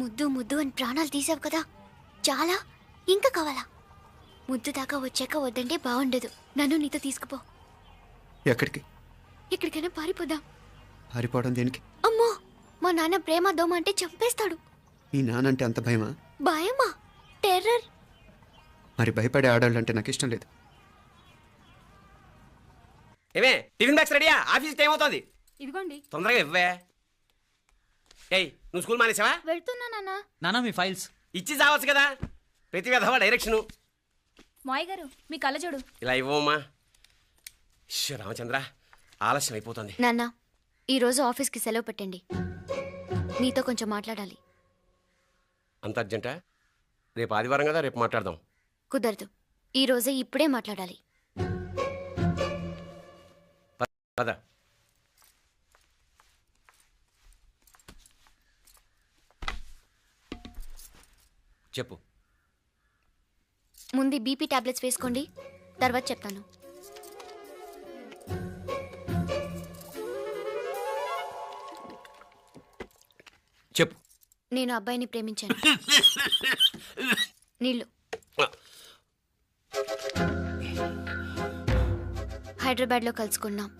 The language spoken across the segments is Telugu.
ముద్దు ముద్దు అని ప్రాణాలు తీసావు కదా, చాలా ఇంకా కావాలా? ముద్దు దాకా వచ్చాక వద్దంటే బాగుండదు. నన్ను నీతో తీసుకుపో. ఎక్కడికి? ఎక్కడికైనా పారిపోదాం. పారిపోవడం దేనికి? అమ్మో, మా నాన్న ప్రేమ దోమ అంటే చంపేస్తాడు. మీ నాన్న అంటే అంత భయమా? భయమా? టెర్రర్. మరి భయపడే ఆడాలంటే నాకు ఇష్టం లేదు. ఏమే టిఫిన్ బ్యాగ్స్ రెడీయా? ఆఫీస్ టైం అవుతుంది. ఇదిగోండి. తొందరగా ఇవ్వే. ఏయ్, నువ్వు స్కూల్ మానేసావా? వెళ్తున్నా నాన్న. నానా మీ ఫైల్స్ ఇచ్చి చావచ్చు కదా. ప్రతి విధవా డైరెక్షను. మాయ్ గారు మీ కళ్ళజోడు. ఇలా ఇవ్వమ్మా. రామచంద్ర, ఆలస్యం అయిపోతుంది. నాన్న, ఈరోజు ఆఫీస్కి సెలవు పెట్టండి. నీతో కొంచెం మాట్లాడాలి. అంత అర్జెంటా? రేపు ఆదివారం కదా, రేపు మాట్లాడదాం. కుదరదు, ఈరోజే ఇప్పుడే మాట్లాడాలి. పద. చెప్పు. ముందు బీపీ టాబ్లెట్స్ వేసుకోండి, తర్వాత చెప్తాను. చెప్పు. నేను అబ్బాయిని ప్రేమించాను. నీళ్ళు. హైదరాబాద్లో కలుసుకున్నాం.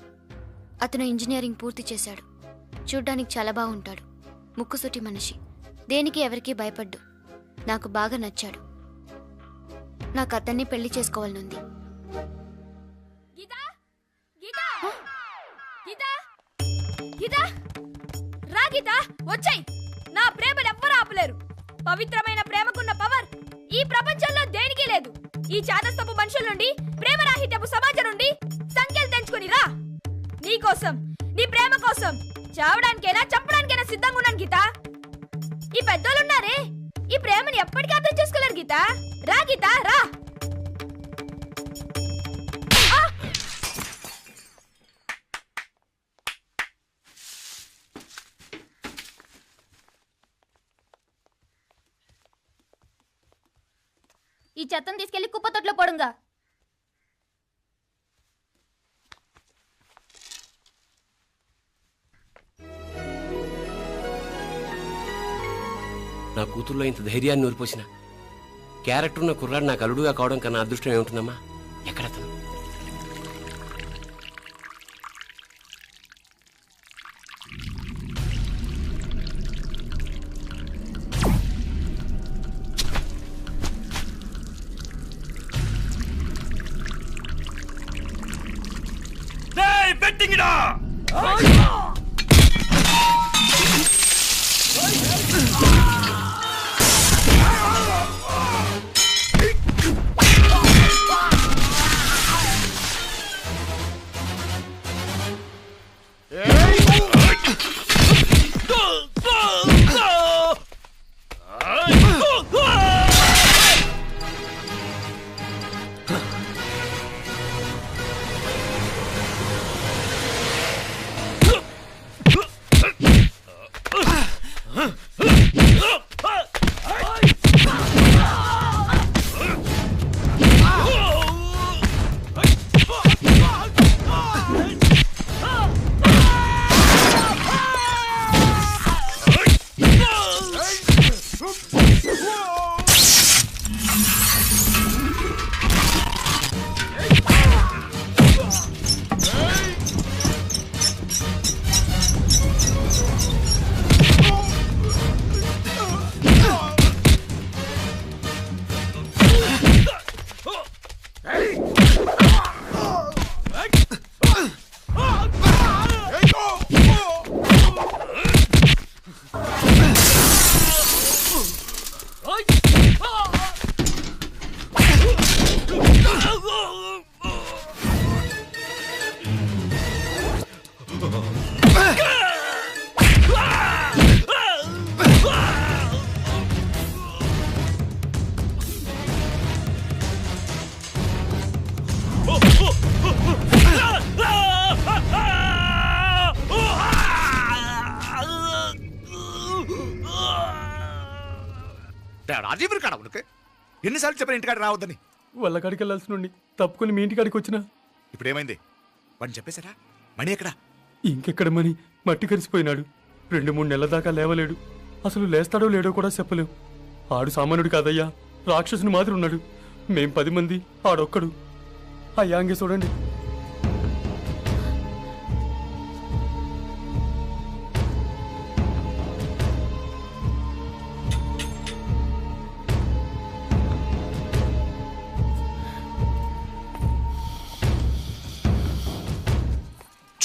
అతను ఇంజనీరింగ్ పూర్తి చేశాడు. చూడ్డానికి చాలా బాగుంటాడు. ముక్కుసూటి మనిషి. దేనికి ఎవరికీ భయపడ్డు. నాకు బాగా నచ్చాడు. నాకు అతన్ని పెళ్లి చేసుకోవాలనుంది. వచ్చాయి. నా ప్రేమను ఎవ్వరూ ఆపలేరు. పవిత్రమైన ప్రేమకున్న పవర్ ఈ ప్రపంచంలో దేనికి లేదు. ఈ చాదస్తపు మనుషుల నుండి, ప్రేమరాహిత్యపు సమాజం నుండి సంఖ్యలు తెంచుకుని రా. నీ కోసం, నీ ప్రేమ కోసం చావడానికైనా చంపడానికైనా సిద్ధంగా ఉన్నాను గీత. ఈ పెద్దోళ్ళున్నారే, ఈ ప్రేమని ఎప్పటికీ అర్థం చేసుకోలేరు గీత. రా గీత, రా. ఈ చెత్తను తీసుకెళ్లి కుప్పతొట్లో పొడుంగా. నా కూతుర్లో ఇంత ధైర్యాన్ని నూరిపోసిన క్యారెక్టర్ ఉన్న కుర్రాడు నాకు అల్లుడుగా కావడం కన్నా అదృష్టం ఏముంటుందమ్మా? ఎక్కడతను? రాజీవుడు కాడ ఉనకే ఎన్నిసార్లు చెప్పిన ఇంటికాడ రావద్దని. వాళ్ళ కాడికి వెళ్ళాల్సి నుండి తప్పుకుని మీ ఇంటికాడికి వచ్చినా. ఇప్పుడు ఏమైంది? వాడిని చెప్పేశారా? మణి ఎక్కడా? ఇంకెక్కడ మని మట్టి కరిసిపోయినాడు. 2-3 నెలల దాకా లేవలేడు. అసలు లేస్తాడో లేడో కూడా చెప్పలేం. ఆడు సామాన్యుడు కాదయ్యా, రాక్షసుని మాదిరి ఉన్నాడు. మేం 10 మంది, ఆడొక్కడు. అయ్యా అంగే చూడండి.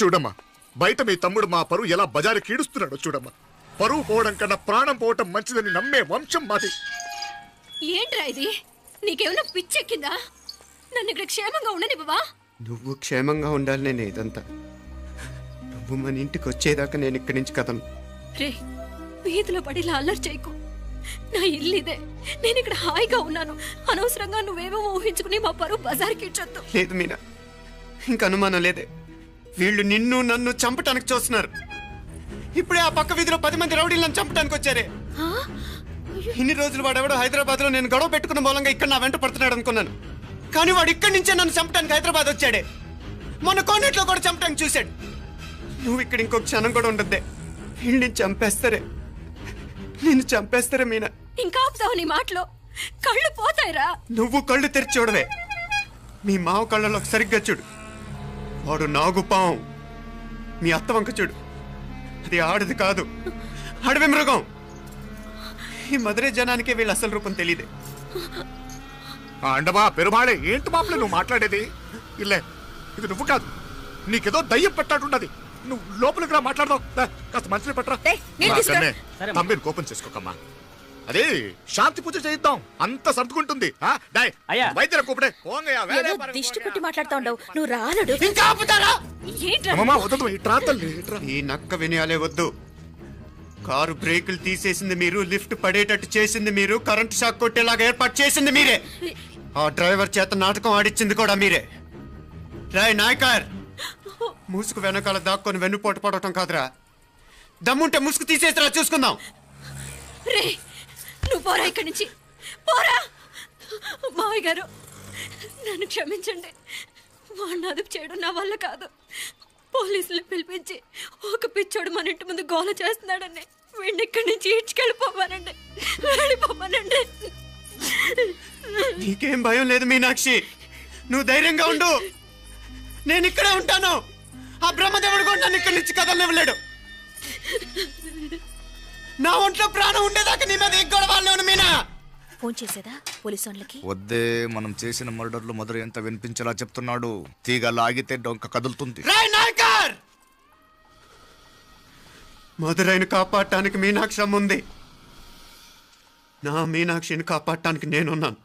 చూడమ్మా, బయట మీ తమ్ముడు మా పరువు ఎలా బజారు కీడుస్తున్నాడో చూడమ్మా. పరువు పోవడం కన్నా ప్రాణం పోవటం మంచిదని నమ్మే వంశం మాది. ఏంట్రా ఇది? నీకేమైనా పిచ్చెక్కిందా? నన్ను ఇక్కడ క్షేమంగా ఉండనివ్వవా? నువ్వు క్షేమంగా ఉండాలి. నేను ఇదంతా నువ్వు మన ఇంటికి వచ్చేదాకా నేను ఇక్కడి నుంచి కదలను. రే, వీధిలో పడి ఇలా అల్లరి చేయకు. నా ఇల్లు ఇదే, నేను ఇక్కడ హాయిగా ఉన్నాను. అనవసరంగా నువ్వేమో ఊహించుకుని మా పరువు బజార్కి ఇచ్చొద్దు. లేదు మీనా, ఇంక అనుమానం లేదే. వీళ్ళు నిన్ను నన్ను చంపటానికి చూస్తున్నారు. ఇప్పుడే ఆ పక్క వీధిలో 10 మంది రౌడీలు నన్ను చంపటానికి వచ్చారే. ఇన్ని రోజులు వాడెవడో హైదరాబాద్ లో నేను గొడవ పెట్టుకున్న మూలంగా ఇక్కడ నా వెంట పడుతున్నాడు అనుకున్నాను. కానీ వాడు ఇక్కడి నుంచే నన్ను చంపటానికి హైదరాబాద్ వచ్చాడే. మొన్న కోనేట్లో కూడా చంపటానికి చూశాడు. నువ్వు ఇక్కడ ఇంకొక క్షణం కూడా ఉండద్దే. వీళ్ళని చంపేస్తారే, నిన్ను చంపేస్తారే మీనా. ఇంకా ఆపుతావు నీ మాటలో? కళ్ళు పోతాయిరా. నువ్వు కళ్ళు తెరిచి చూడవే. మీ మావ కళ్ళలో సరిగ్గా చూడు. వాడు నాగుపాం. మీ అత్త వంక చూడు, అది ఆడది కాదు, అడవి మృగం. ఈ మధుரை జనానికే వీళ్ళ అసలు రూపం తెలియదే. అండమా పెరుమాళే, ఏంటి మాపలే నువ్వు మాట్లాడేది? ఇల్లే, ఇది నువ్వు కాదు, నీకేదో దయ్యం పట్టాడున్నది. నువ్వు లోపలికి రా, మాట్లాడదాం. కాస్త మంచిని పట్టరా. తమ్మిని కోపం చేసుకోకమ్మా. అదే శాంతి పూజ చేయిద్దాం, అంత సర్దుకుంటుంది. వైద్యుల కూపడే దిష్టి పెట్టి మాట్లాడుతా ఉండవు. నువ్వు రానడు. ఇంకా ఆపుతారా? ఈ నక్క వినయాలే వద్దు. కారు బ్రేకులు తీసేసింది మీరు, లిఫ్ట్ పడేటట్టు చేసింది మీరు, కరెంటు షాక్ కొట్టేలాగా ఏర్పాటు చేసింది మీరే. ఆ డ్రైవర్ చేత నాటకం ఆడిచ్చింది కూడా మీరే. రాయ్ నాయకర్, ముసుగు వెనకాల దాక్కొని వెన్నుపోటు పడటం కాదురా. దమ్ముంటే ముసుగు తీసేసిరా, చూసుకుందాం. రే, నువ్వు పోరా ఇక్కడి నుంచి, పోరా. మావయ్య గారు, నన్ను క్షమించండి. వాడిని అదుపు చేయడం నా వల్ల కాదు. పోలీసులు పిలిపించి ఒక పిచ్చోడు మన ఇంటి ముందు గోల చేస్తున్నాడని వీడిని ఇక్కడి నుంచి ఈడ్చుకెళ్ళిపోమానండి, వెళ్ళిపోమానండి. నీకేం భయం లేదు మీనాక్షి, నువ్వు ధైర్యంగా ఉండు. నేను ఇక్కడే ఉంటాను. ఆ బ్రహ్మదేవుడు కూడా నన్ను ఇక్కడి నుంచి కదలనివ్వలేడు. నా ఒంట్లో ప్రాణం ఉండేదాకా నీ మీద గొడవలు. మీనా ఫోన్ చేసేదా పోలీసు వాళ్ళకి? వద్దే, మనం చేసిన మర్డర్లు మధుర ఎంత వినిపించేలా చెప్తున్నాడు. తీగ లాగితే డొంక కదులుతుంది. మధురైని కాపాడటానికి మీనాక్షి ఉంది. నా మీనాక్షిని కాపాడటానికి నేనున్నాను.